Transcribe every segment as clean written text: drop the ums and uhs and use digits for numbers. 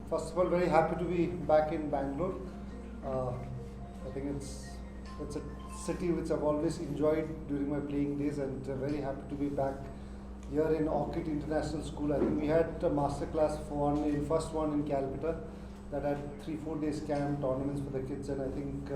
First of all, very happy to be back in Bangalore. Uh, I think it's a city which I've always enjoyed during my playing days, and very happy to be back here in Orchid International School. I think we had a Masterclass first one in Calcutta that had 3-4 days camp tournaments for the kids, and I think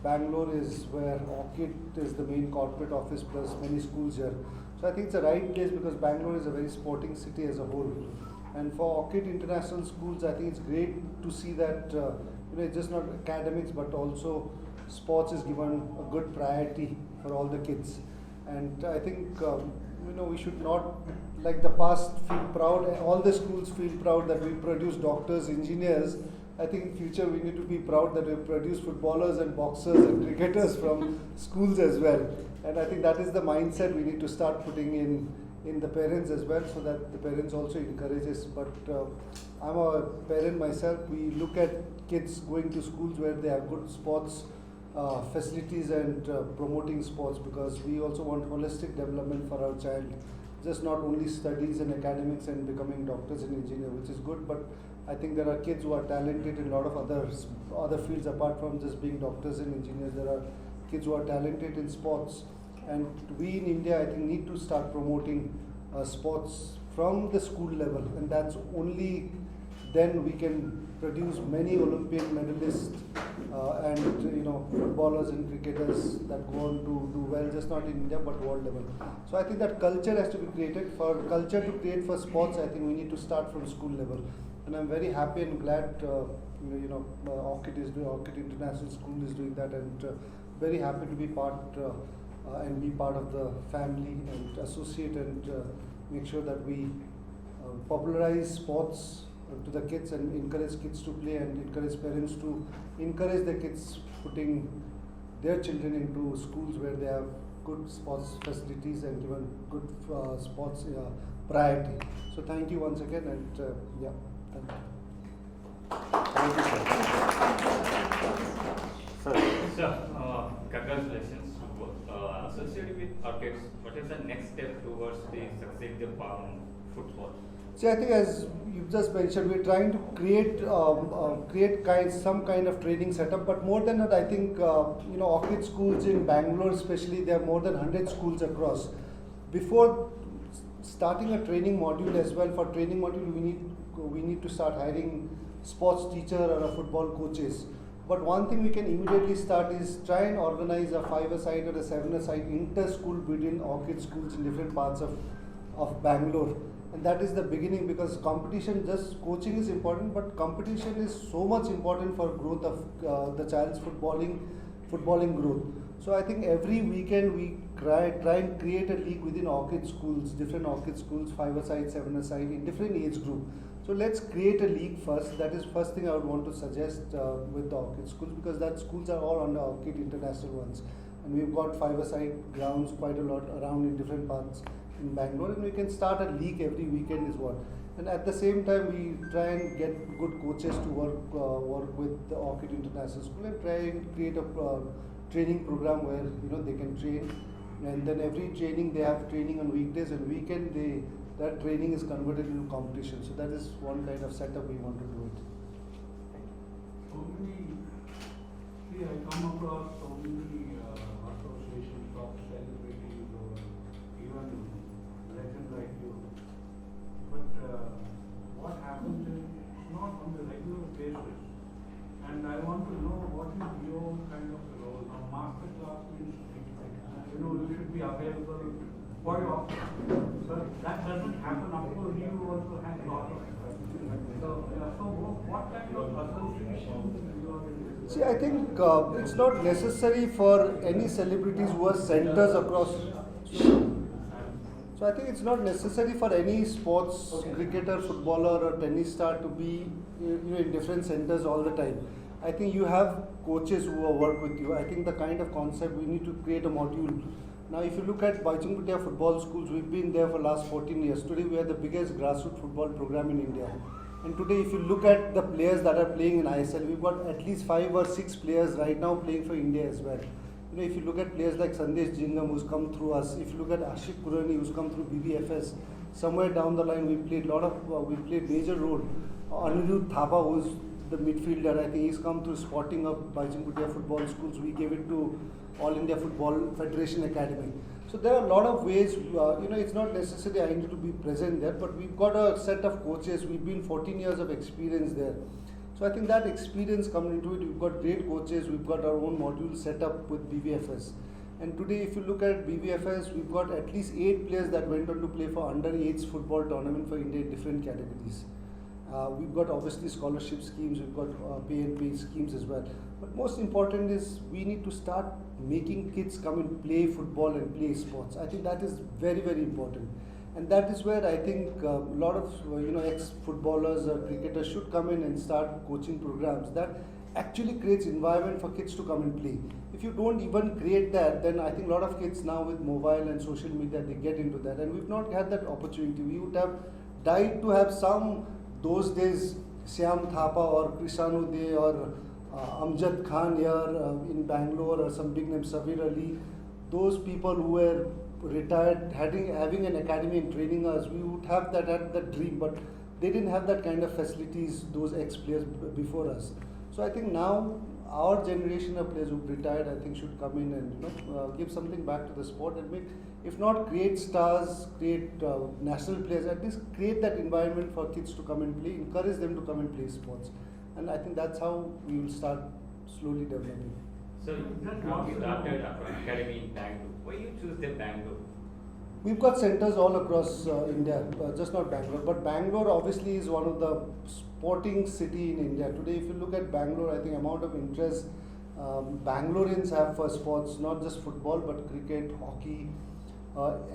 Bangalore is where Orchid is the main corporate office plus many schools here. So I think it's the right place because Bangalore is a very sporting city as a whole. And for Orchid International Schools, I think it's great to see that it's just not academics but also sports is given a good priority for all the kids. And I think we should not, like the past, feel proud. All the schools feel proud that we produce doctors, engineers. I think in future we need to be proud that we produce footballers and boxers and cricketers from schools as well. And I think that is the mindset we need to start putting in the parents as well, so that the parents also encourages. But I'm a parent myself. We look at kids going to schools where they have good sports facilities and promoting sports, because we also want holistic development for our child. Just not only studies and academics and becoming doctors and engineers, which is good, but I think there are kids who are talented in a lot of other fields apart from just being doctors and engineers. There are kids who are talented in sports, and we in India, I think, need to start promoting sports from the school level, and that's only then we can produce many Olympic medalists and footballers and cricketers that go on to do well, just not in India but world level. So I think that culture has to be created. For culture to create for sports, I think we need to start from school level. And I'm very happy and glad Orchid International School is doing that, and very happy to be part and be part of the family and associate and make sure that we popularize sports to the kids and encourage kids to play, and encourage parents to encourage the kids putting their children into schools where they have good sports facilities and given good sports priority. So thank you once again, and thank you. Thank you, sir. Sir, congratulations. Associated with Orchids, what is the next step towards the successful palm football? See, I think as you just mentioned, we're trying to create some kind of training setup. But more than that, I think Orchid schools in Bangalore, especially, there are more than 100 schools across. Before starting a training module as well, for training module we need to start hiring sports teacher or a football coaches. But one thing we can immediately start is try and organize a 5-a-side or a 7-a-side inter-school between Orchid schools in different parts of Bangalore. And that is the beginning, because competition, just coaching is important, but competition is so much important for growth of the child's footballing growth. So I think every weekend we try and create a league within Orchid schools, different Orchid schools, 5-a-side, 7-a-side, in different age group. So let's create a league first. That is first thing I would want to suggest with the Orchid schools, because that schools are all under Orchid International ones. And we've got 5-a-side grounds quite a lot around in different parts in Bangalore, and we can start a league every weekend is what. And at the same time, we try and get good coaches to work with the Orchid International School and try and create a training program where they can train, and then every training they have training on weekdays, and weekend that training is converted into competition. So that is one kind of setup we want to do it. I come across so many associations of celebrities or even legends like you. But what happens is it's not on the regular basis. And I want to know what is your kind of role. Now, Masterclass means you should be available quite often. But that doesn't happen. Of course, you also have a lot of so what kind of association you are in? See, I think it's not necessary for any celebrities who are centers across. So I think it's not necessary for any sports cricketer, footballer, or tennis star to be in different centers all the time. I think you have coaches who work with you. I think the kind of concept we need to create a module. Now, if you look at Bhaichung Bhutia football schools, we've been there for the last 14 years. Today, we are the biggest grassroots football program in India. And today, if you look at the players that are playing in ISL, we've got at least 5 or 6 players right now playing for India as well. If you look at players like Sandesh Jingam, who's come through us, if you look at Ashik Kurani, who's come through BBFS, somewhere down the line we played major role Anirudh Thapa, who's the midfielder, I think he's come through spotting up Bhaichung Bhutia football schools. We gave it to All India Football Federation Academy. So there are a lot of ways, it's not necessarily I need to be present there, but we've got a set of coaches. We've been 14 years of experience there. So I think that experience coming into it, we've got great coaches, we've got our own module set up with BVFS. And today if you look at BVFS, we've got at least 8 players that went on to play for under-8 football tournament for India in different categories. We've got obviously scholarship schemes, we've got pay and pay schemes as well. But most important is we need to start making kids come and play football and play sports. I think that is very, very important. And that is where I think a lot of ex-footballers or cricketers should come in and start coaching programs that actually creates environment for kids to come and play. If you don't even create that, then I think a lot of kids now with mobile and social media, they get into that. And we've not had that opportunity. We would have died to have some, those days, Syam Thapa or Krishanu De or Amjad Khan here in Bangalore or some big name, Savir Ali. Those people who were retired, having an academy and training us, we would have that dream, but they didn't have that kind of facilities, those ex-players before us. So I think now our generation of players who've retired, I think should come in and give something back to the sport and make, if not create stars, create national players, at least create that environment for kids to come and play, encourage them to come and play sports. And I think that's how we will start slowly developing. So you started academy in Bangalore. Why you choose the Bangalore? We've got centers all across India, just not Bangalore. But Bangalore obviously is one of the sporting city in India. Today, if you look at Bangalore, I think amount of interest Bangaloreans have for sports, not just football, but cricket, hockey,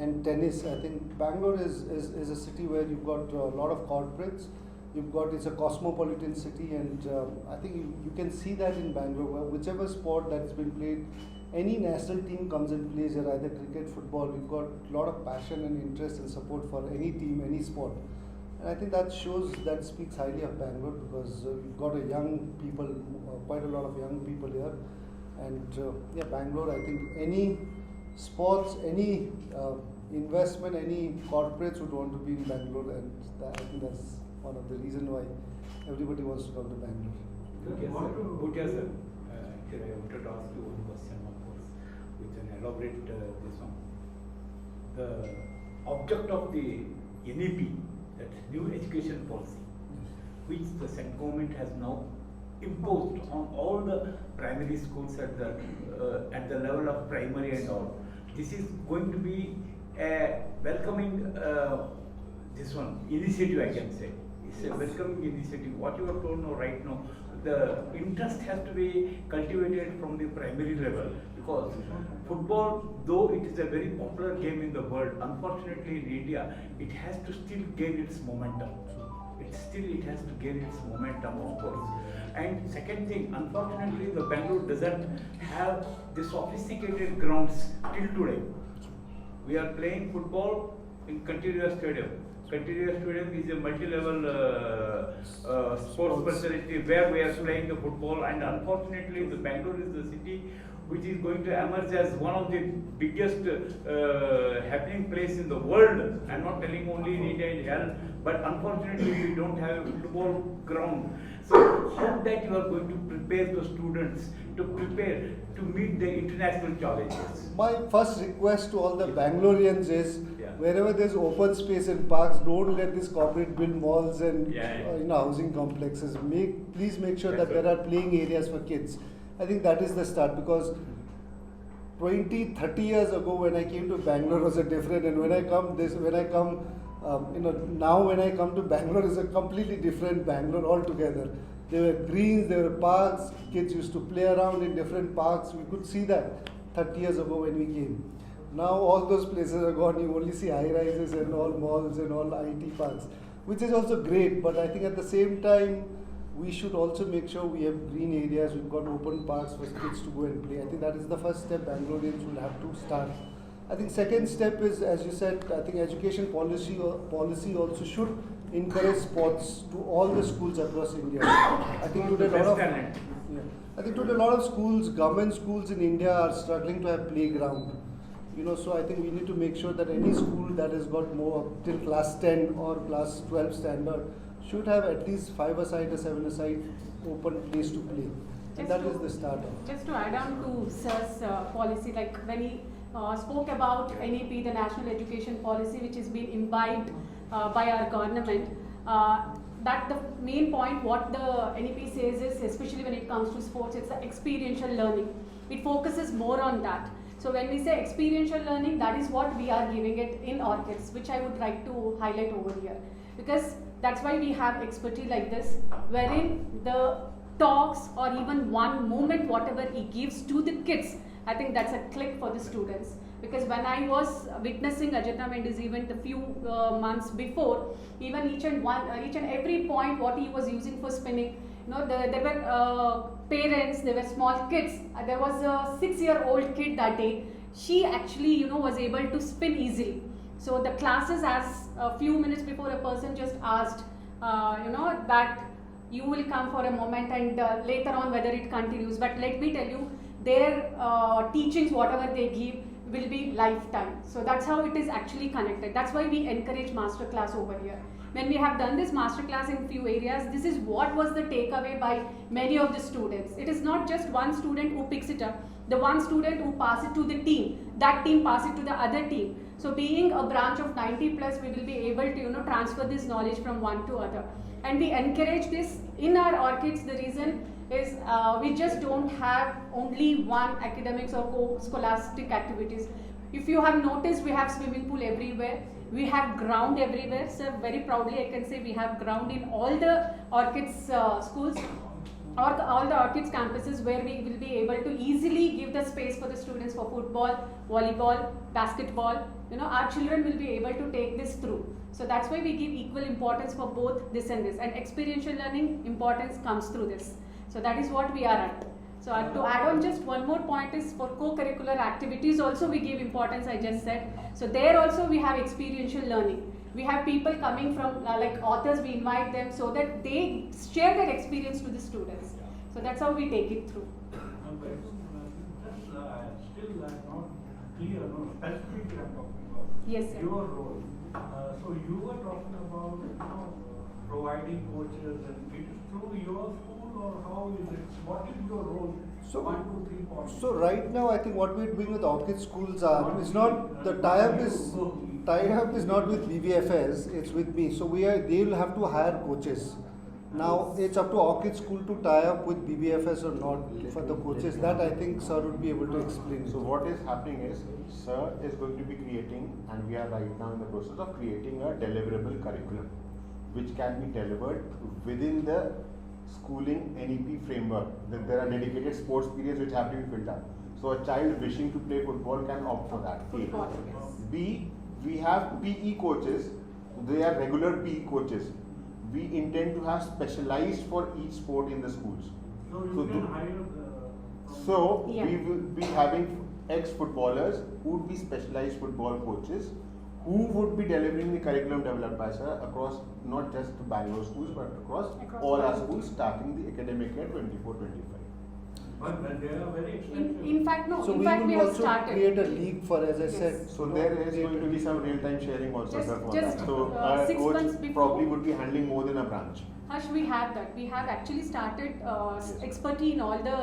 and tennis. I think Bangalore is a city where you've got a lot of corporates. It's a cosmopolitan city, and I think you can see that in Bangalore. Whichever sport that's been played, any national team comes and plays here, either cricket, football. We've got a lot of passion and interest and support for any team, any sport. And I think that speaks highly of Bangalore, because we've got quite a lot of young people here. And Bangalore, I think any sports, any investment, any corporates would want to be in Bangalore, and I think that's one of the reasons why everybody wants to come to Bangalore. Bhutia sir, here I wanted to ask you one question, of course, we can elaborate this one. The object of the NEP, that new education policy, which the central government has now imposed on all the primary schools at the level of primary and all. This is going to be a welcoming initiative, I can say. It's a welcoming initiative. What you are told now, right now, the interest has to be cultivated from the primary level, because football, though it is a very popular game in the world, unfortunately in India, it has to still gain its momentum. It has to gain its momentum, of course. And second thing, unfortunately, the Bangalore doesn't have the sophisticated grounds till today. We are playing football in Continuous Stadium. Continuous Stadium is a multi-level sports facility where we are playing the football, and unfortunately the Bangalore is the city which is going to emerge as one of the biggest happening place in the world. I'm not telling only in India and hell, but unfortunately we don't have a football ground. So how that you are going to prepare the students to prepare to meet the international challenges? My first request to all the Bangaloreans is, wherever there's open space and parks, don't let this corporate build malls and housing complexes. Please make sure that there are playing areas for kids. I think that is the start, because 20, 30 years ago when I came to Bangalore was a different, and when I come to Bangalore is a completely different Bangalore altogether. There were greens, there were parks, kids used to play around in different parks. We could see that 30 years ago when we came. Now all those places are gone. You only see high-rises and all malls and all IT parks, which is also great. But I think at the same time, we should also make sure we have green areas. We've got open parks for kids to go and play. I think that is the first step Bangaloreans will have to start. I think second step is, as you said, I think education policy also should encourage sports to all the schools across India. I think today a lot of schools, government schools in India are struggling to have playground. So I think we need to make sure that any school that has got more till class 10 or class 12 standard should have at least 5-a-side or 7-a-side open place to play. And that is the start of. Just to add on to Sir's policy, like when he spoke about NEP, the National Education Policy, which has been imbibed by our government, that the main point what the NEP says is, especially when it comes to sports, it's the experiential learning. It focuses more on that. So when we say experiential learning, that is what we are giving it in Orchids, which I would like to highlight over here. Because that's why we have expertise like this, wherein the talks or even one moment, whatever he gives to the kids, I think that's a click for the students. Because when I was witnessing Ajita Mendy's event a few months before, even each and every point what he was using for spinning, you know, there were parents, there were small kids. There was a 6-year-old kid that day. She actually, you know, was able to spin easily. So the classes, as a few minutes before, a person just asked, you know, that you will come for a moment and later on whether it continues. But let me tell you, their teachings, whatever they give, will be lifetime. So that's how it is actually connected. That's why we encourage Masterclass over here. When we have done this Masterclass in few areas, this is what was the takeaway by many of the students. It is not just one student who picks it up, the one student who passes it to the team, that team passes it to the other team. So being a branch of 90 plus, we will be able to, you know, transfer this knowledge from one to other. And we encourage this in our Orchids. The reason is we just don't have only one academics or scholastic activities. If you have noticed, we have swimming pool everywhere. We have ground everywhere. So very proudly I can say we have ground in all the Orchids schools or all the Orchids campuses, where we will be able to easily give the space for the students for football, volleyball, basketball. You know, our children will be able to take this through. So that's why we give equal importance for both this and this. And experiential learning importance comes through this. So that is what we are at. So to add on just one more point is for co-curricular activities also we give importance, I just said. So there also we have experiential learning. We have people coming from like authors, we invite them so that they share their experience to the students. So that's how we take it through. Still not clear, no, specifically I'm talking about. Yes, sir. Your role. So you were talking about, you know, providing coaches, and it is through your school, or how is it? What is your role? So, 1, 2, 3 points. So right now, I think what we're doing with Orchid schools is not the tie-up is not with BBFS. It's with me. So they will have to hire coaches. Now it's up to Orchid school to tie up with BBFS or not for the coaches. That I think Sir would be able to explain. So what is happening is, Sir is going to be creating, and we are right now in the process of creating a deliverable curriculum, which can be delivered within the schooling NEP framework. That there are dedicated sports periods which have to be filled up. So a child wishing to play football can opt for that. A. Football, yes. B, we have PE coaches. They are regular PE coaches. We intend to have specialized for each sport in the schools. So you can hire the... So Yeah. we will be having ex-footballers who would be specialized football coaches, who would be delivering the curriculum developed by Sir across not just the Bangalore schools but across all our schools, starting the academic year 24-25. But they are very expensive. In fact, no. So in we fact, we will have also started. create a league for, as I Yes. said. So there is going to be some real-time sharing also, Just- Sir, for just, that. So a 6 months coach before- probably would be handling more than a branch. Harsh, we have that. We have actually started expertise in all the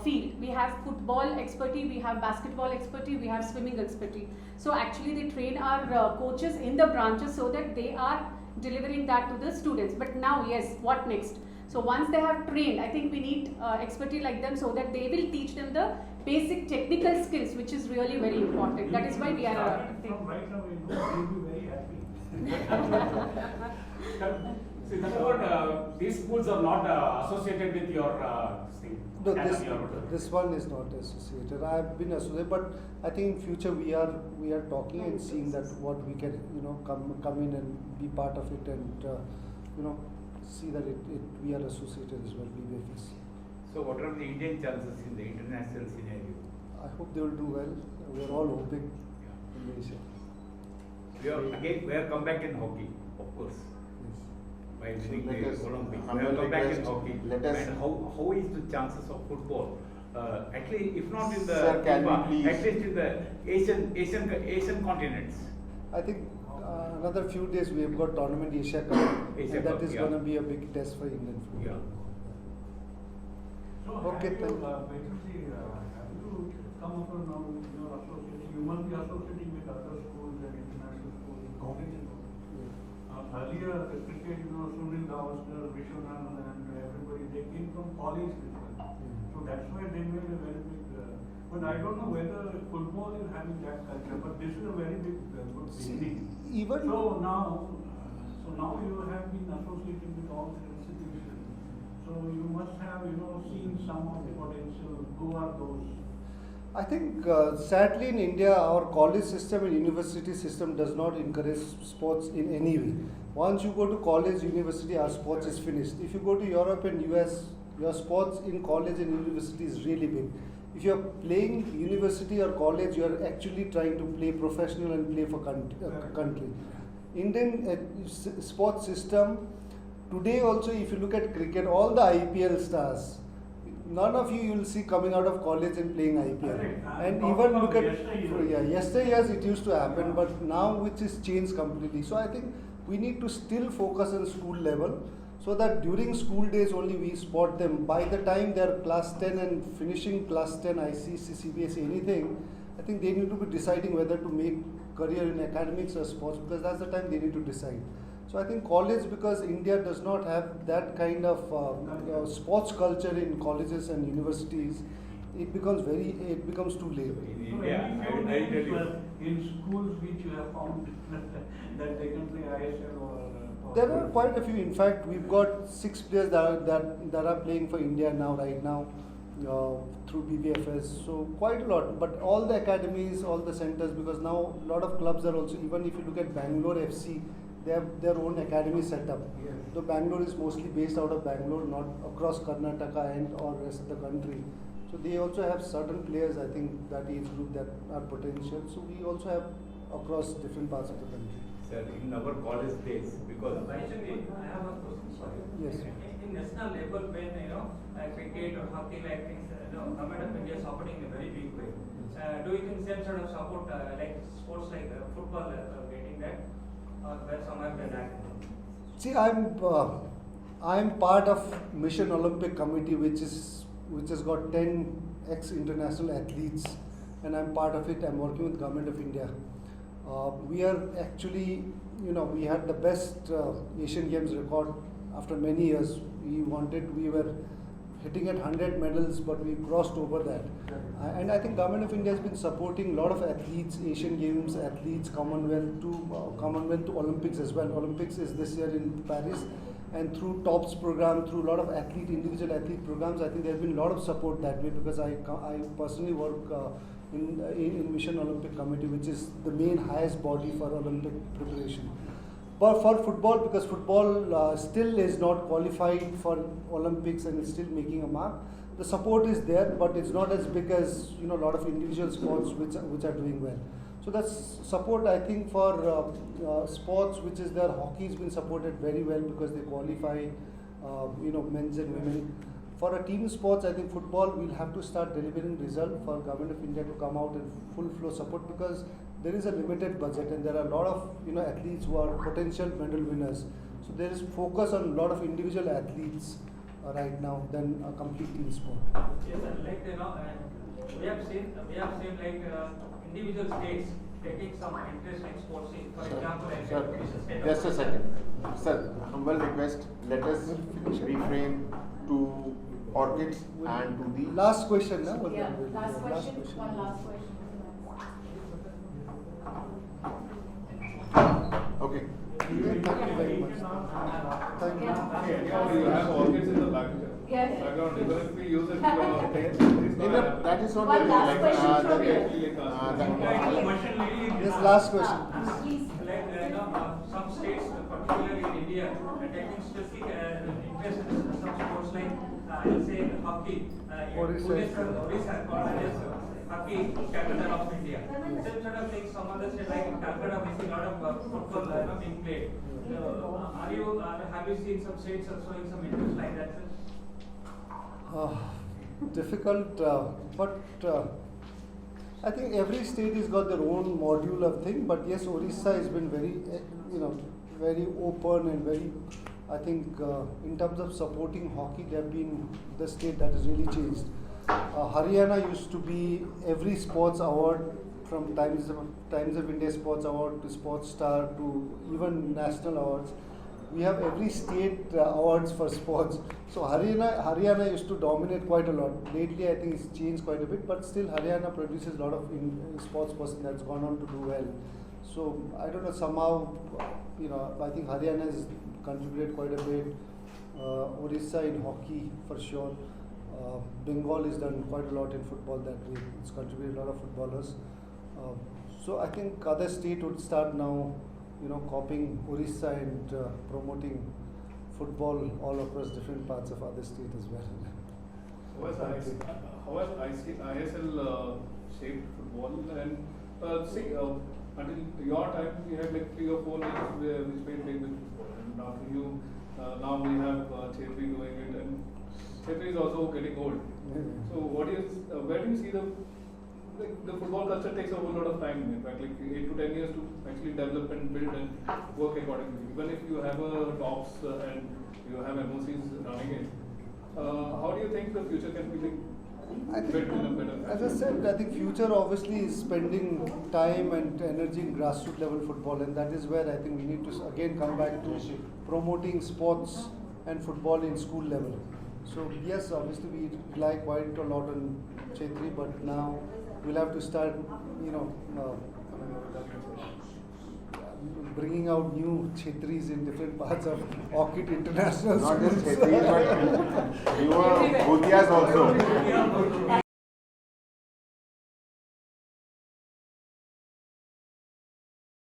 field. We have football expertise, we have basketball expertise, we have swimming expertise. So actually they train our coaches in the branches so that they are delivering that to the students. But now, yes, what next? So once they have trained, I think we need expertise like them so that they will teach them the basic technical skills, which is really very important. That is why we are From right now, you know, you'll be very happy. See, that's what these schools are not associated with your No, academy or this one is not associated. I've been associated, but I think in future we are talking and seeing that what we can, you know, come in and be part of it, and you know, see that we are associated as well, BBFS. So what are the Indian chances in the international scenario? I hope they will do well. We are all hoping. We are come back in hockey, of course. Yes. By So winning let the us Olympics. We humble have come back in request, hockey. let us- And how is the chances of football? At least, if not in the Sir, can we FIFA, please- at least in the Asian continents. I think another few days we have got Tournament Asia Cup, Asia and that Cup, is yeah. going to be a big test for Indian football. Yeah. So Okay, have you, thank you. basically, have you come across now your association? You must be associating with other schools and international schools, colleges. Earlier, the cricket, Sunil Gavaskar, Vishwanath, and everybody, they came from college itself. So that's why they made a very big. But I don't know whether football is having that culture. But this is a very big, good beginning. Even So now you have been associated with all the institutions. So you must have, seen some of the potential. Who are those? I think sadly in India our college system and university system does not encourage sports in any way. Once you go to college, university, our sports is finished. If you go to Europe and US, your sports in college and university is really big. If you are playing university or college, you are actually trying to play professional and play for country. Indian sports system today also, if you look at cricket, all the IPL stars, none of you will see coming out of college and playing IPL. Correct. And I'm even talking look about at yesteryears it used to happen, but now which is changed completely. So I think we need to still focus on school level, so that during school days only we spot them. By the time they are class 10 and finishing class 10 ICC, CBSE, anything, I think they need to be deciding whether to make career in academics or sports, because that's the time they need to decide. So I think college, because India does not have that kind of sports culture in colleges and universities, it becomes too late. In So India, any I will tell you. in schools which you have found that they can play ISL or. There are quite a few. In fact, we've got 6 players that are playing for India right now through BBFS. So quite a lot. But all the academies, all the centers, because now a lot of clubs are also, even if you look at Bangalore FC, they have their own academy set up. Yes. So Bangalore is mostly based out of Bangalore, not across Karnataka and or rest of the country. So they also have certain players, I think, that age group that are potential. So we also have across different parts of the country. Sir, in our college days, because Bhaichung, I have a question, sorry. Yes. In national level, when cricket or hockey like things, government of India is supporting in a very big way. Do you think same sort of support like sports like football getting that, or where somewhere they lack? See, I'm part of Mission Olympic Committee, which has got 10 ex-international athletes, and I'm part of it. I'm working with Government of India. We are actually, we had the best Asian Games record after many years. We were hitting at 100 medals, but we crossed over that. And I think Government of India has been supporting a lot of athletes, Asian Games athletes, Commonwealth to Olympics as well. Olympics is this year in Paris, and through TOPS program, through a lot of individual athlete programs, I think there has been a lot of support that way, because I personally work in Mission Olympic Committee, which is the main highest body for Olympic preparation. But for football, because football still is not qualified for Olympics and is still making a mark, the support is there, but it's not as big as a lot of individual sports which are doing well. So that's support, I think, for sports which is there. Hockey has been supported very well because they qualify, men's and women. For a team sports, I think football will have to start delivering result for Government of India to come out and full flow support, because there is a limited budget and there are a lot of athletes who are potential medal winners. So there is focus on a lot of individual athletes right now than a complete team sport. Yes, and like we have seen like individual states taking some interest in sports. For example, like Sir, state just a of second. Sir, humble request, let us refrain to Orchids and to the Last question, na? Yeah, last question, one last question. Okay. Thank you very much. Thank you. Yeah. You have orchids in the Yes. background, even if we use it for That is not One the last question from you. Yes, last question. Please. like some states, particularly in India, are taking specific interest in some sports like I'll say hockey. Orissa called as hockey capital of India. Same sort of things. Some other states like Calcutta, we see a lot of football being played. Have you seen some states showing some interest like that, sir? Difficult, but I think every state has got their own module of thing, but yes, Orissa has been very, very open and very, I think, in terms of supporting hockey, they have been the state that has really changed. Haryana used to be every sports award from Times of India Sports Award to Sports Star to even national awards. We have every state awards for sports. So Haryana used to dominate quite a lot. Lately, I think it's changed quite a bit, but still Haryana produces a lot of sports person that's gone on to do well. So I don't know, somehow, I think Haryana has contributed quite a bit. Orissa in hockey for sure. Bengal has done quite a lot in football that way. It's contributed a lot of footballers. So I think other state would start now, copying Orissa and promoting football all across different parts of other states as well. How has ISL shaped football? And until your time, we had like 3 or 4 leagues which made big with football. And after you, now we have Chetri doing it, and Chetri is also getting old. So where do you see the football culture takes a whole lot of time, in fact, like 8 to 10 years to actually develop and build and work accordingly. Even if you have a tops and you have MOCs running it, how do you think the future can be built in a better fashion? As I said, I think future obviously is spending time and energy in grassroots level football, and that is where I think we need to again come back to promoting sports and football in school level. So yes, obviously we rely quite a lot on Chetri, but now we'll have to start, bringing out new Chetris in different parts of Orchid International Not just schools. Chetris, but newer Bhutias also.